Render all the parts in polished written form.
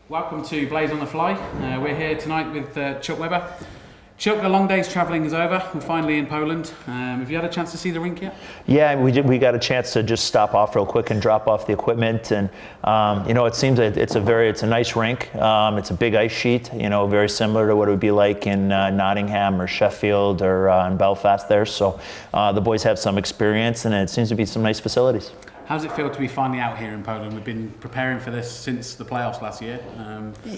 Welcome to Blaze on the Fly. We're here tonight with Chuck Webber. Chuck, the long day's travelling is over. We're finally in Poland. Have you had a chance to see the rink yet? Yeah, we did. We got a chance to just stop off real quick and drop off the equipment, and it seems that it's a nice rink. It's a big ice sheet, very similar to what it would be like in Nottingham or Sheffield or in Belfast there. So the boys have some experience, and it seems to be some nice facilities. How does it feel to be finally out here in Poland? We've been preparing for this since the playoffs last year.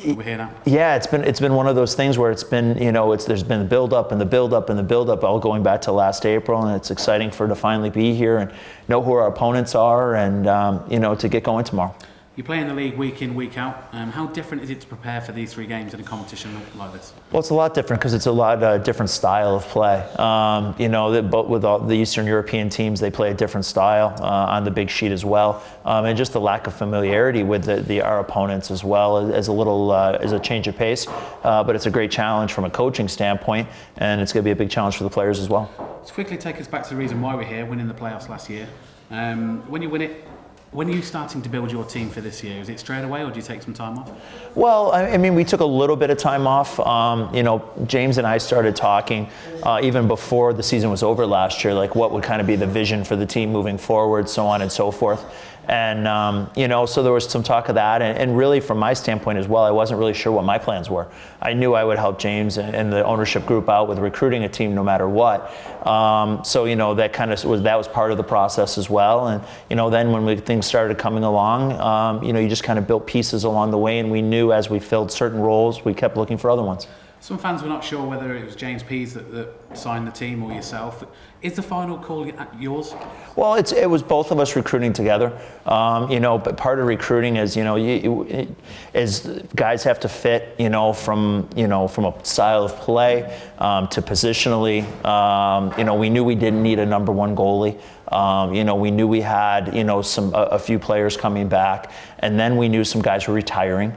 We're here now. Yeah, it's been one of those things where it's been, there's been the build up and the build up and the build up all going back to last April, and it's exciting to finally be here and know who our opponents are and to get going tomorrow. You play in the league week in, week out. How different is it to prepare for these three games in a competition like this? Well, it's a lot different because it's a lot different style of play. But with all the Eastern European teams, they play a different style on the big sheet as well, and just the lack of familiarity with our opponents as well as a change of pace. But it's a great challenge from a coaching standpoint, and it's going to be a big challenge for the players as well. Let's quickly take us back to the reason why we're here, winning the playoffs last year. When you win it, when are you starting to build your team for this year? Is it straight away, or do you take some time off? Well, I mean, we took a little bit of time off. James and I started talking even before the season was over last year, like what would kind of be the vision for the team moving forward, so on and so forth. And, so there was some talk of that. And really, from my standpoint as well, I wasn't really sure what my plans were. I knew I would help James and the ownership group out with recruiting a team no matter what. That was part of the process as well. And, then when things started coming along, you just kind of built pieces along the way. And we knew as we filled certain roles, we kept looking for other ones. Some fans were not sure whether it was James Pease that signed the team or yourself. Is the final call yours? Well, it was both of us recruiting together. But part of recruiting is, is guys have to fit, from a style of play to positionally. We knew we didn't need a number one goalie. We knew we had, a few players coming back, and then we knew some guys were retiring.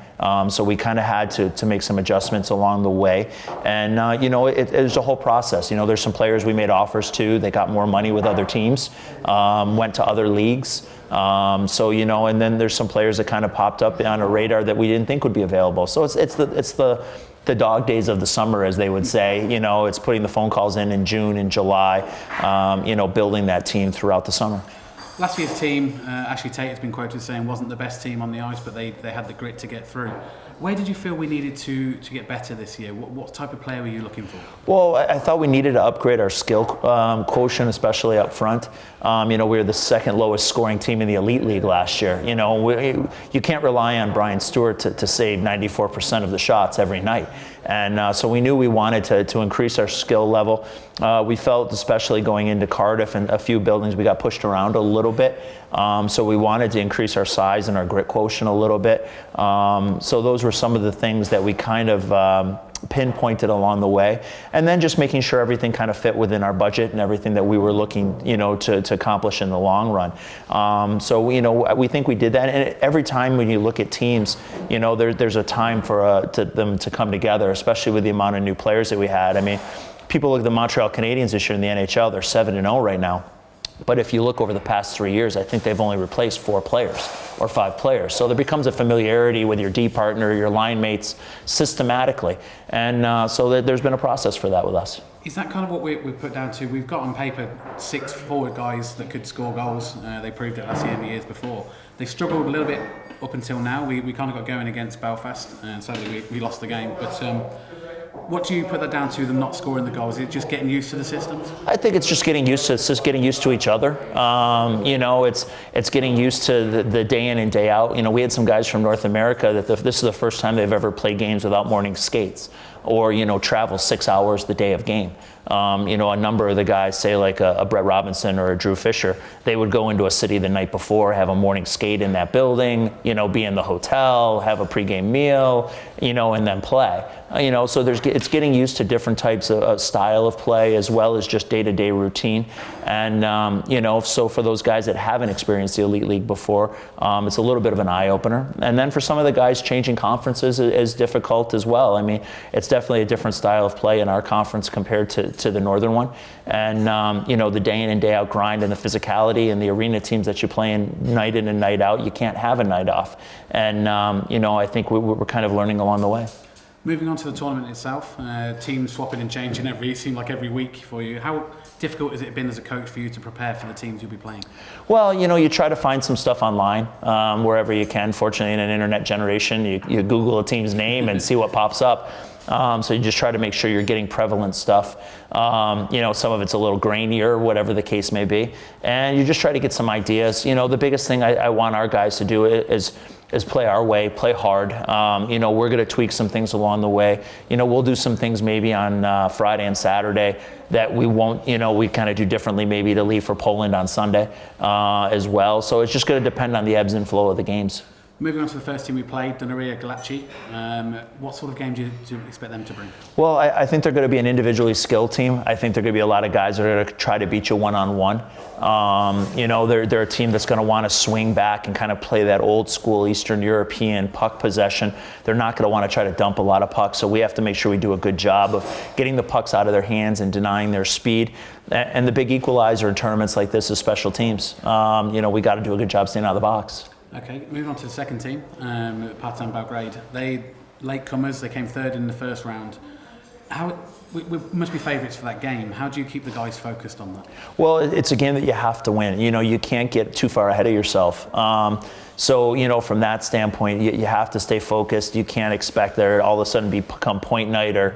So we kind of had to make some adjustments along the way. And, it was a whole process. There's some players we made offers to. They got more money with other teams, went to other leagues. And then there's some players that kind of popped up on a radar that we didn't think would be available. So it's the dog days of the summer, as they would say. It's putting the phone calls in June and July, building that team throughout the summer. Last year's team, Ashley Tate has been quoted saying wasn't the best team on the ice, but they had the grit to get through. Where did you feel we needed to get better this year? What type of player were you looking for? Well, I thought we needed to upgrade our skill quotient, especially up front. We were the second lowest scoring team in the Elite League last year. You can't rely on Brian Stewart to save 94% of the shots every night. And so we knew we wanted to increase our skill level. We felt, especially going into Cardiff and a few buildings, we got pushed around a little bit. So we wanted to increase our size and our grit quotient a little bit. So those were some of the things that we kind of pinpointed along the way, and then just making sure everything kind of fit within our budget and everything that we were looking, to accomplish in the long run. So we think we did that. And every time when you look at teams, there's a time for them to come together, especially with the amount of new players that we had. I mean, people look at the Montreal Canadiens this year in the NHL; they're 7-0 right now. But if you look over the past 3 years, I think they've only replaced 4 players or 5 players. So there becomes a familiarity with your D partner, your line mates, systematically. And so there's been a process for that with us. Is that kind of what we put down to? We've got on paper 6 forward guys that could score goals. They proved it last year and the years before. They've struggled a little bit up until now. We kind of got going against Belfast, and sadly we lost the game. But what do you put that down to, them not scoring the goals? Is it just getting used to the systems? I think it's just getting used to each other. It's getting used to the day in and day out. We had some guys from North America that this is the first time they've ever played games without morning skates, or travel 6 hours the day of game. A number of the guys, say like a Brett Robinson or a Drew Fisher, they would go into a city the night before, have a morning skate in that building, be in the hotel, have a pregame meal, and then play. So it's getting used to different types of style of play, as well as just day-to-day routine. And, so for those guys that haven't experienced the Elite League before, it's a little bit of an eye-opener. And then for some of the guys, changing conferences is difficult as well. I mean, it's definitely a different style of play in our conference compared to the northern one. And, you know, the day in and day out grind and the physicality and the arena teams that you play in and night out, you can't have a night off. And, you know, I think we're kind of learning along the way. Moving on to the tournament itself, teams swapping and changing it seemed like every week for you. How difficult has it been as a coach for you to prepare for the teams you'll be playing? Well, you know, you try to find some stuff online wherever you can. Fortunately, in an internet generation, you Google a team's name and see what pops up. So you just try to make sure you're getting prevalent stuff. You know, some of it's a little grainier, whatever the case may be. And you just try to get some ideas. You know, the biggest thing I want our guys to do is play our way, play hard. You know, we're going to tweak some things along the way. You know, we'll do some things maybe on Friday and Saturday that we won't, you know, we kind of do differently maybe to leave for Poland on Sunday as well. So it's just going to depend on the ebbs and flow of the games. Moving on to the first team we played, Tychy. What sort of game do you expect them to bring? Well, I think they're going to be an individually skilled team. I think they're going to be a lot of guys that are going to try to beat you one-on-one. You know, they're a team that's going to want to swing back and kind of play that old school Eastern European puck possession. They're not going to want to try to dump a lot of pucks, so we have to make sure we do a good job of getting the pucks out of their hands and denying their speed. And the big equalizer in tournaments like this is special teams. You know, we got to do a good job staying out of the box. Okay, moving on to the second team, Partizan Belgrade. They latecomers, they came third in the first round. We must be favourites for that game. How do you keep the guys focused on that? Well, it's a game that you have to win. You know, you can't get too far ahead of yourself. So, you know, from that standpoint, you have to stay focused. You can't expect there all of a sudden become point night or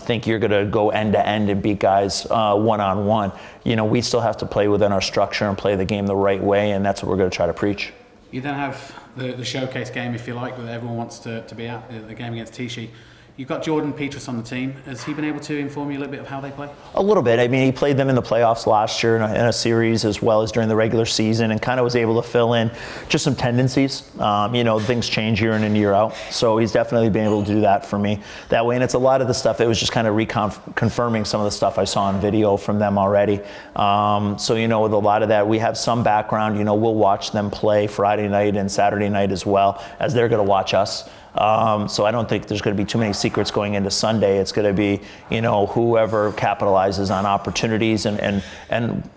think you're going to go end to end and beat guys one-on-one. You know, we still have to play within our structure and play the game the right way, and that's what we're going to try to preach. You then have the showcase game, if you like, that everyone wants to be at, the game against Tychy. You've got Jordan Petrus on the team. Has he been able to inform you a little bit of how they play? A little bit. I mean, he played them in the playoffs last year in a series as well as during the regular season and kind of was able to fill in just some tendencies. You know, things change year in and year out. So he's definitely been able to do that for me that way. And it's a lot of the stuff, it was just kind of reconfirming some of the stuff I saw on video from them already. So, you know, with a lot of that, we have some background. You know, we'll watch them play Friday night and Saturday night as well as they're going to watch us. So I don't think there's going to be too many secrets going into Sunday. It's going to be, you know, whoever capitalizes on opportunities and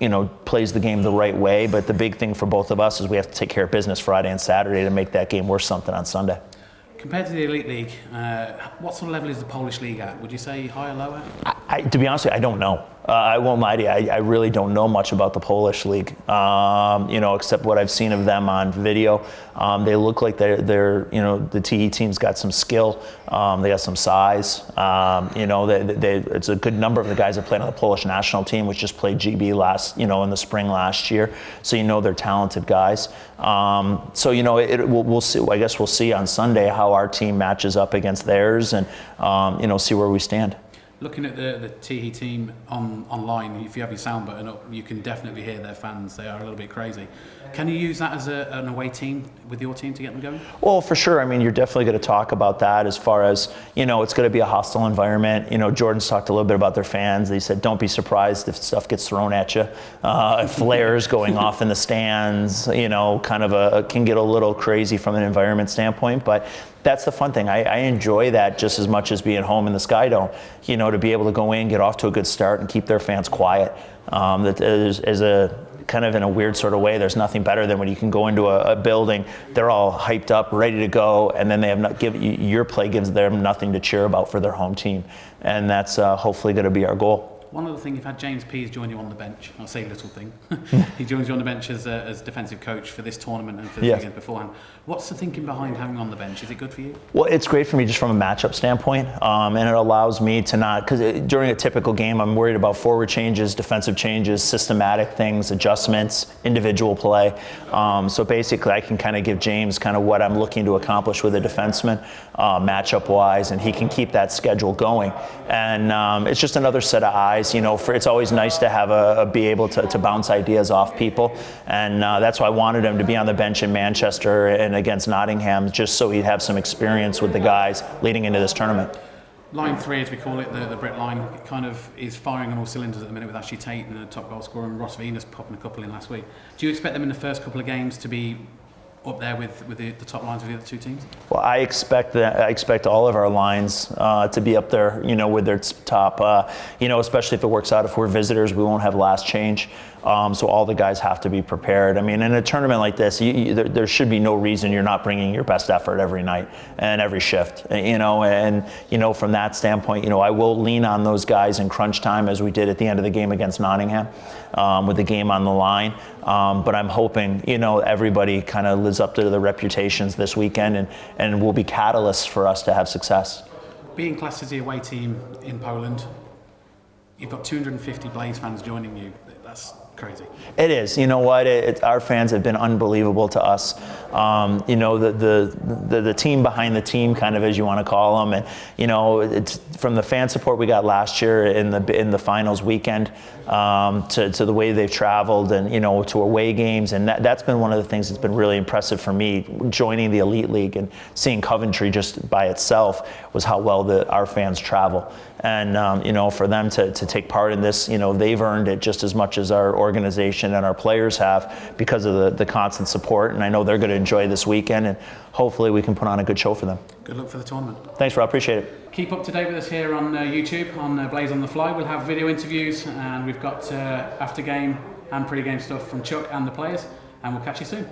you know, plays the game the right way. But the big thing for both of us is we have to take care of business Friday and Saturday to make that game worth something on Sunday. Compared to the Elite League, what sort of level is the Polish league at? Would you say higher, lower? To be honest with you, I don't know. I won't lie to you. I really don't know much about the Polish league, you know, except what I've seen of them on video. They look like they're you know, the TE team's got some skill. They got some size. You know, it's a good number of the guys that played on the Polish national team, which just played GB in the spring last year. So you know they're talented guys. So you know, we'll see. I guess we'll see on Sunday how our team matches up against theirs, and you know, see where we stand. Looking at the Tychy team online, if you have your sound button up, you can definitely hear their fans. They are a little bit crazy. Can you use that as an away team with your team to get them going? Well, for sure. I mean, you're definitely going to talk about that as far as, you know, it's going to be a hostile environment. You know, Jordan's talked a little bit about their fans. They said, don't be surprised if stuff gets thrown at you. Flares going off in the stands, you know, kind of can get a little crazy from an environment standpoint. But that's the fun thing. I enjoy that just as much as being home in the Sky Dome. You know, to be able to go in, get off to a good start, and keep their fans quiet. That is a kind of in a weird sort of way. There's nothing better than when you can go into a building, they're all hyped up, ready to go, and then they have your play gives them nothing to cheer about for their home team, and that's hopefully going to be our goal. One other thing, you've had James Pease join you on the bench. I'll say little thing. He joins you on the bench as defensive coach for this tournament and for the games beforehand. What's the thinking behind having him on the bench? Is it good for you? Well, it's great for me just from a matchup standpoint, and it allows me to not, because during a typical game, I'm worried about forward changes, defensive changes, systematic things, adjustments, individual play. So basically, I can kind of give James kind of what I'm looking to accomplish with a defenseman, matchup-wise, and he can keep that schedule going. And it's just another set of eyes. You know, it's always nice to have be able to bounce ideas off people, and that's why I wanted him to be on the bench in Manchester and against Nottingham, just so he'd have some experience with the guys leading into this tournament. Line 3, as we call it, the Brit line, it kind of is firing on all cylinders at the minute with Ashley Tate and the top goal scorer, and Ross Venus popping a couple in last week. Do you expect them in the first couple of games to be up there with the top lines of the other two teams? Well, I expect all of our lines to be up there, with their top. Especially if it works out. If we're visitors, we won't have last change. So all the guys have to be prepared. I mean, in a tournament like this, there should be no reason you're not bringing your best effort every night and every shift. From that standpoint, I will lean on those guys in crunch time, as we did at the end of the game against Nottingham, with the game on the line. But I'm hoping, everybody kind of lives up to their reputations this weekend and will be catalysts for us to have success. Being classed as the away team in Poland, you've got 250 Blaze fans joining you. That's crazy. It is. You know what? Our fans have been unbelievable to us. The team behind the team, kind of, as you want to call them, and it's from the fan support we got last year in the finals weekend to the way they've traveled and to away games, and that's been one of the things that's been really impressive for me joining the Elite League and seeing Coventry just by itself was how well our fans travel. And for them to take part in this, they've earned it just as much as our organization and our players have because of the constant support. And I know they're going to enjoy this weekend, and hopefully we can put on a good show for them. Good luck for the tournament. Thanks, Rob. Appreciate it. Keep up to date with us here on YouTube on Blaze on the Fly. We'll have video interviews, and we've got after game and pre-game stuff from Chuck and the players. And we'll catch you soon.